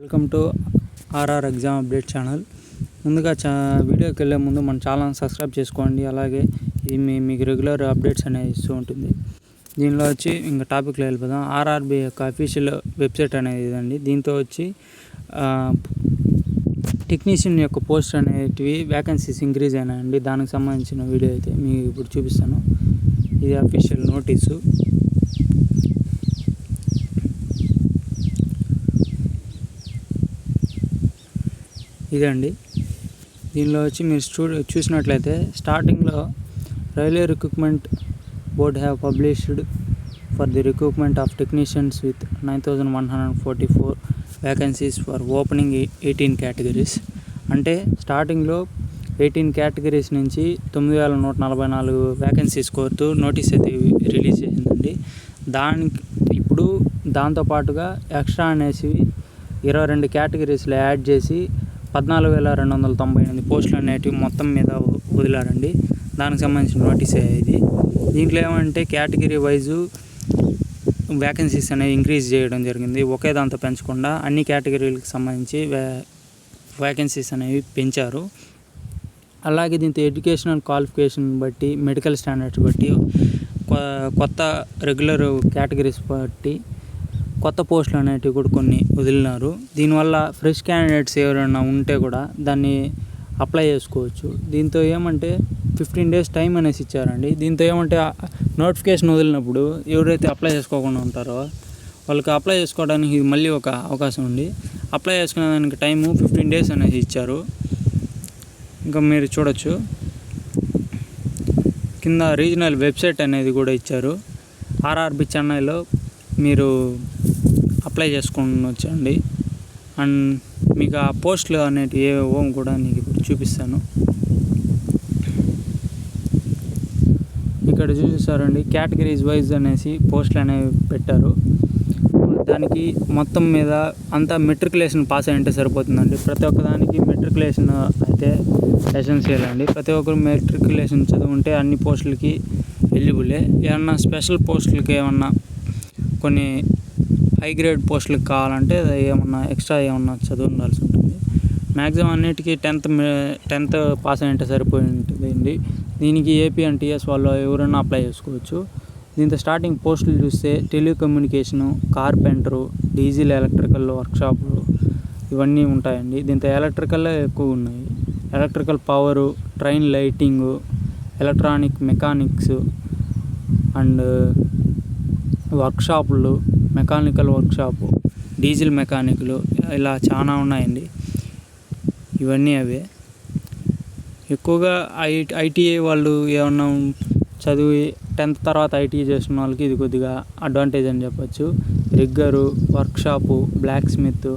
Welcome to RR exam update channel. ముందుగా వీడియోకి వెళ్ళే ముందు మన ఛానల్ సబ్స్క్రైబ్ చేసుకోండి. అలాగే ఇది మీకు రెగ్యులర్ అప్డేట్స్ అనేవి ఇస్తూ ఉంటుంది. దీనిలో వచ్చి ఇంకా టాపిక్లో వెళ్ళిపోదాం. ఆర్ఆర్బీ యొక్క అఫీషియల్ వెబ్సైట్ అనేది ఇదండి. దీంతో వచ్చి టెక్నీషియన్ యొక్క పోస్ట్ అనేటివి వ్యాకెన్సీస్ ఇంక్రీజ్ అయినాయండి. దానికి సంబంధించిన వీడియో అయితే మీకు ఇప్పుడు చూపిస్తాను. ఇది అఫీషియల్ నోటీసు. ఇదండి. దీనిలో వచ్చి మీరు చూసినట్లయితే స్టార్టింగ్లో railway recruitment board have published for the recruitment of technicians with 9144 vacancies for opening 18 categories. అంటే స్టార్టింగ్లో 18 కేటగిరీస్ నుంచి 9144 వ్యాకెన్సీస్ కోరుతూ నోటీస్ అయితే రిలీజ్ చేసిందండి. ఇప్పుడు దాంతోపాటుగా ఎక్స్ట్రా అనేసి 22 కేటగిరీస్లో యాడ్ చేసి 14,298 పోస్టులు అనేటివి మొత్తం మీద వదిలారండి. దానికి సంబంధించిన నోటీసే ఇది. దీంట్లో ఏమంటే కేటగిరీ వైజు వ్యాకెన్సీస్ అనేవి ఇంక్రీజ్ చేయడం జరిగింది. ఒకే దాంతో పెంచకుండా అన్ని కేటగిరీలకు సంబంధించి వ్యాకెన్సీస్ అనేవి పెంచారు. అలాగే దీంతో ఎడ్యుకేషనల్ క్వాలిఫికేషన్ బట్టి, మెడికల్ స్టాండర్డ్స్ బట్టి, కొత్త రెగ్యులర్ కేటగిరీస్ బట్టి కొత్త పోస్టులు అనేటివి కూడా కొన్ని వదిలినారు. దీనివల్ల ఫ్రెష్ క్యాండిడేట్స్ ఎవరైనా ఉంటే కూడా దాన్ని అప్లై చేసుకోవచ్చు. దీంతో ఏమంటే 15 days టైం అనేసి ఇచ్చారండి. దీంతో ఏమంటే నోటిఫికేషన్ వదిలినప్పుడు ఎవరైతే అప్లై చేసుకోకుండా ఉంటారో వాళ్ళకి అప్లై చేసుకోవడానికి మళ్ళీ ఒక అవకాశం ఉంది. అప్లై చేసుకునే దానికి టైము 15 days అనేసి ఇచ్చారు. ఇంకా మీరు చూడొచ్చు కింద రీజనల్ వెబ్సైట్ అనేది కూడా ఇచ్చారు. ఆర్ఆర్బీ చెన్నైలో మీరు అప్లై చేసుకోవచ్చండి. అండ్ మీకు ఆ పోస్టులు అనేటివి ఏవో కూడా మీకు ఇప్పుడు చూపిస్తాను. ఇక్కడ చూపిస్తారండి కేటగిరీస్ వైజ్ అనేసి పోస్టులు అనేవి పెట్టారు. దానికి మొత్తం మీద అంతా మెట్రికులేషన్ పాస్ అయ్యింటే సరిపోతుందండి. ప్రతి ఒక్కదానికి మెట్రికులేషన్ అయితే ఎసెన్షియల్ అండి. ప్రతి ఒక్కరు మెట్రికులేషన్ చదువుంటే అన్ని పోస్టులకి ఎలిజిబులే. ఏమన్నా స్పెషల్ పోస్టులకి ఏమన్నా కొన్ని హై గ్రేడ్ పోస్టులకు కావాలంటే ఏమన్నా ఎక్స్ట్రా ఏమన్నా చదువు ఉండాల్సి ఉంటుంది. మ్యాక్సిమం అన్నిటికీ 10th పాస్ అయ్యింటే సరిపోయి ఉంటుందండి. దీనికి ఏపీ అండ్ టీఎస్ వాళ్ళు ఎవరైనా అప్లై చేసుకోవచ్చు. దీంతో స్టార్టింగ్ పోస్టులు చూస్తే టెలికమ్యూనికేషను, కార్పెంటరు, డీజిల్ ఎలక్ట్రికల్ వర్క్షాపులు ఇవన్నీ ఉంటాయండి. దీంతో ఎలక్ట్రికల్లో ఎక్కువ ఉన్నాయి. Electrical power, train lighting, electronic mechanics and వర్క్షాపులు, మెకానికల్ వర్క్షాపు, డీజిల్ మెకానిక్లు ఇలా చాలా ఉన్నాయండి. ఇవన్నీ అవే. ఎక్కువగా ఐటీఐ వాళ్ళు ఏమన్నా చదివి 10th తర్వాత ఐటీఐ చేసిన వాళ్ళకి ఇది కొద్దిగా అడ్వాంటేజ్ అని చెప్పచ్చు. Rigger, workshop, blacksmith,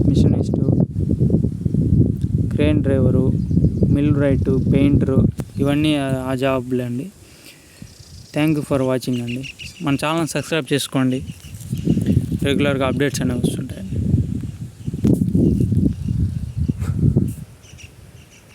machinist, crane driver, millwright, painter ఇవన్నీ ఆ జాబ్లే అండి. థ్యాంక్ యూ ఫర్ వాచింగ్ అండి. మన ఛానల్ సబ్స్క్రైబ్ చేసుకోండి. రెగ్యులర్గా అప్డేట్స్ అనేవి వస్తుంటాయి.